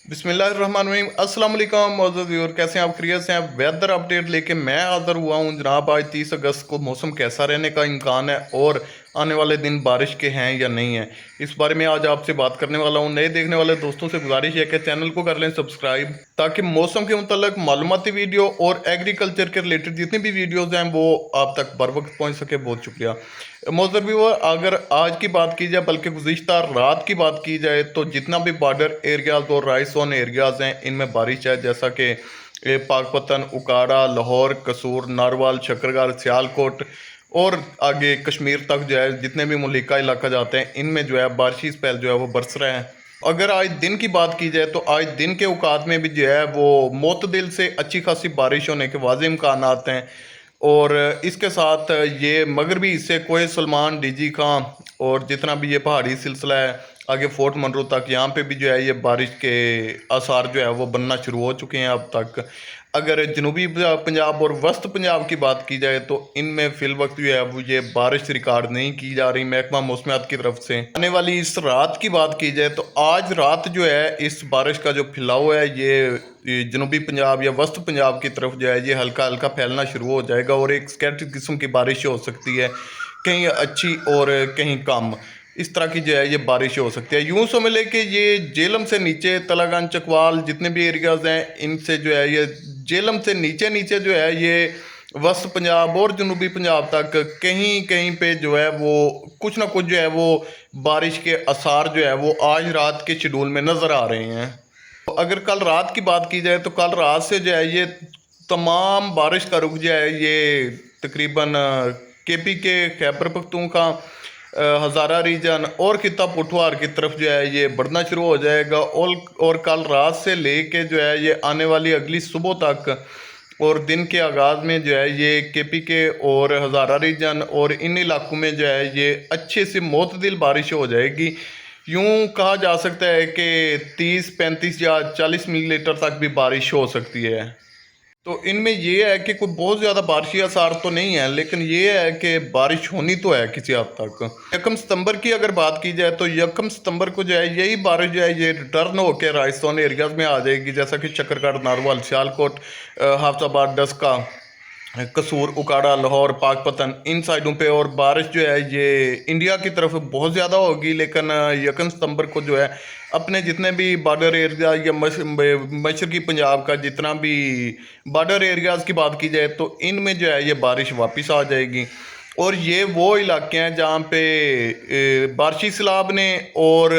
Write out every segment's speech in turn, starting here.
बिस्मिल्लाहिर्रहमानिर्रहीम। अस्सलाम वालेकुम मौजूद व्यूअर, कैसे हैं आप? खैरियत से हैं? वेदर अपडेट लेके मैं हाज़िर हुआ हूँ जनाब। आज 30 अगस्त को मौसम कैसा रहने का इम्कान है और आने वाले दिन बारिश के हैं या नहीं है, इस बारे में आज आपसे बात करने वाला हूँ। नए देखने वाले दोस्तों से गुजारिश है कि चैनल को कर लें सब्सक्राइब, ताकि मौसम के मुतल्लिक मालूमाती वीडियो और एग्रीकल्चर के रिलेटेड जितनी भी वीडियोज़ हैं वो आप तक बर वक्त पहुँच सके। बहुत शुक्रिया मौजूद व्यूअर। अगर आज की बात की जाए, बल्कि गुज़िश्ता रात की बात की जाए, तो जितना भी बॉर्डर एरियाज़ और राइस जोन एरियाज़ हैं इनमें बारिश है, जैसा कि पाकपतन, उकाड़ा, लाहौर, कसूर, नारवाल, शकरगढ़, सियालकोट और आगे कश्मीर तक जो है जितने भी मुल्का इलाका जाते हैं इनमें जो है बारिशी स्पेल जो है वो बरस रहे हैं। अगर आज दिन की बात की जाए तो आज दिन के औकात में भी जो है वो मोतदिल से अच्छी खासी बारिश होने के वाज़े इम्कान आते हैं। और इसके साथ ये मगरबी हिस्से कोहे सलमान, डीजी खां और जितना भी ये पहाड़ी सिलसिला है आगे फोर्ट मनरू तक, यहाँ पे भी जो है ये बारिश के आसार जो है वो बनना शुरू हो चुके हैं अब तक। अगर जनूबी पंजाब और वस्त पंजाब की बात की जाए तो इनमें फिल वक्त जो है वो ये बारिश रिकॉर्ड नहीं की जा रही महकमा मौसमियात की तरफ से। आने वाली इस रात की बात की जाए तो आज रात जो है इस बारिश का जो फैलाव है ये जनूबी पंजाब या वस्त पंजाब की तरफ जो है ये हल्का हल्का फैलना शुरू हो जाएगा और एक स्कैटर्ड किस्म की बारिश हो सकती है, कहीं अच्छी और कहीं कम। इस तरह की जो है ये बारिश हो सकती है। यूँ समझ लें कि ये जेलम से नीचे तलागंज, चकवाल जितने भी एरियाज़ हैं इनसे जो है ये जेलम से नीचे नीचे जो है ये वस्त पंजाब और जनूबी पंजाब तक कहीं कहीं पे जो है वो कुछ ना कुछ जो है वो बारिश के आसार जो है वो आज रात के शेड्यूल में नज़र आ रहे हैं। तो अगर कल रात की बात की जाए तो कल रात से जो है ये तमाम बारिश का रुख जो है ये तकरीबन KP के खैबर पख्तूनख्वा, हज़ारा रीजन और खिता पुठवार की तरफ जो है ये बढ़ना शुरू हो जाएगा। और कल रात से लेके जो है ये आने वाली अगली सुबह तक और दिन के आगाज़ में जो है ये KP के और हज़ारा रीजन और इन इलाकों में जो है ये अच्छे से मोतदिल बारिश हो जाएगी। यूँ कहा जा सकता है कि 30, 35 या 40 मिलीमीटर तक भी बारिश हो सकती है। तो इनमें ये है कि कोई बहुत ज़्यादा बारिशी आसार तो नहीं है, लेकिन ये है कि बारिश होनी तो है किसी हद तक। 1 सितंबर की अगर बात की जाए तो 1 सितंबर को जो है यही बारिश जो है ये रिटर्न होकर राजस्थान एरियाज़ में आ जाएगी, जैसा कि शकरगढ़, नारवाल, सियालकोट, हाफजाबाद, डस्का, कसूर, उकाड़ा, लाहौर, पाकपतन इन साइडों पे। और बारिश जो है ये इंडिया की तरफ बहुत ज़्यादा होगी, लेकिन 1 सितंबर को जो है अपने जितने भी बॉर्डर एरिया या मशरकी पंजाब का जितना भी बॉर्डर एरियाज़ की बात की जाए तो इनमें जो है ये बारिश वापस आ जाएगी। और ये वो इलाके हैं जहाँ पे बारिशी सैलाब ने और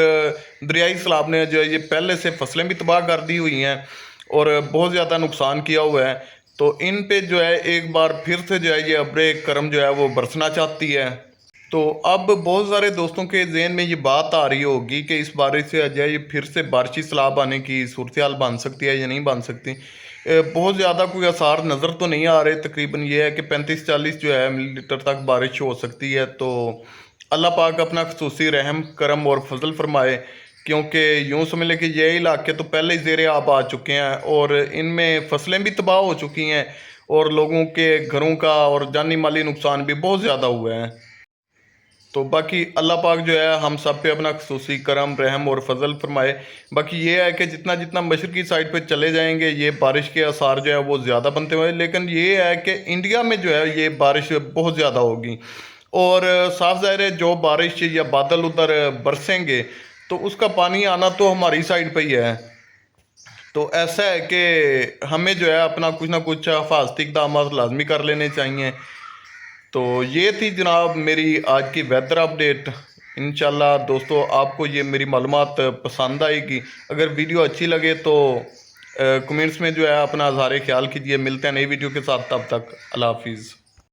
दरियाई सैलाब ने जो है ये पहले से फसलें भी तबाह कर दी हुई हैं और बहुत ज़्यादा नुकसान किया हुआ है। तो इन पे जो है एक बार फिर से जो है ये अब्रे करम जो है वो बरसना चाहती है। तो अब बहुत सारे दोस्तों के जहन में ये बात आ रही होगी कि इस बारिश से जो है ये फिर से बारिशी सैलाब आने की सूरत हाल बन सकती है या नहीं बन सकती। बहुत ज़्यादा कोई आसार नज़र तो नहीं आ रहे। तकरीबन ये है कि 35-40 जो है मिलीमीटर तक बारिश हो सकती है। तो अल्लाह पाक अपना खुसूसी रहम करम और फजल फरमाए, क्योंकि यूँ समझ लें कि ये इलाके तो पहले ही ज़ेरे आब आ चुके हैं और इनमें फसलें भी तबाह हो चुकी हैं और लोगों के घरों का और जानी माली नुकसान भी बहुत ज़्यादा हुआ है। तो बाकी अल्लाह पाक जो है हम सब पे अपना खुसूसी करम रहम और फजल फरमाए। बाकी ये है कि जितना जितना मशरकी साइड पे चले जाएंगे ये बारिश के आसार जो है वो ज़्यादा बनते हुए, लेकिन ये है कि इंडिया में जो है ये बारिश बहुत ज़्यादा होगी और साफ ज़ाहिर है जो बारिश या बादल उधर बरसेंगे तो उसका पानी आना तो हमारी साइड पे ही है। तो ऐसा है कि हमें जो है अपना कुछ ना कुछ हिफाजती इक़दाम लाजमी कर लेने चाहिए। तो ये थी जनाब मेरी आज की वेदर अपडेट। इंशाल्लाह दोस्तों आपको ये मेरी मालूमात पसंद आएगी। अगर वीडियो अच्छी लगे तो कमेंट्स में जो है अपना इज़हार ख्याल कीजिए। मिलते हैं नई वीडियो के साथ, तब तक अल्लाह हाफिज़।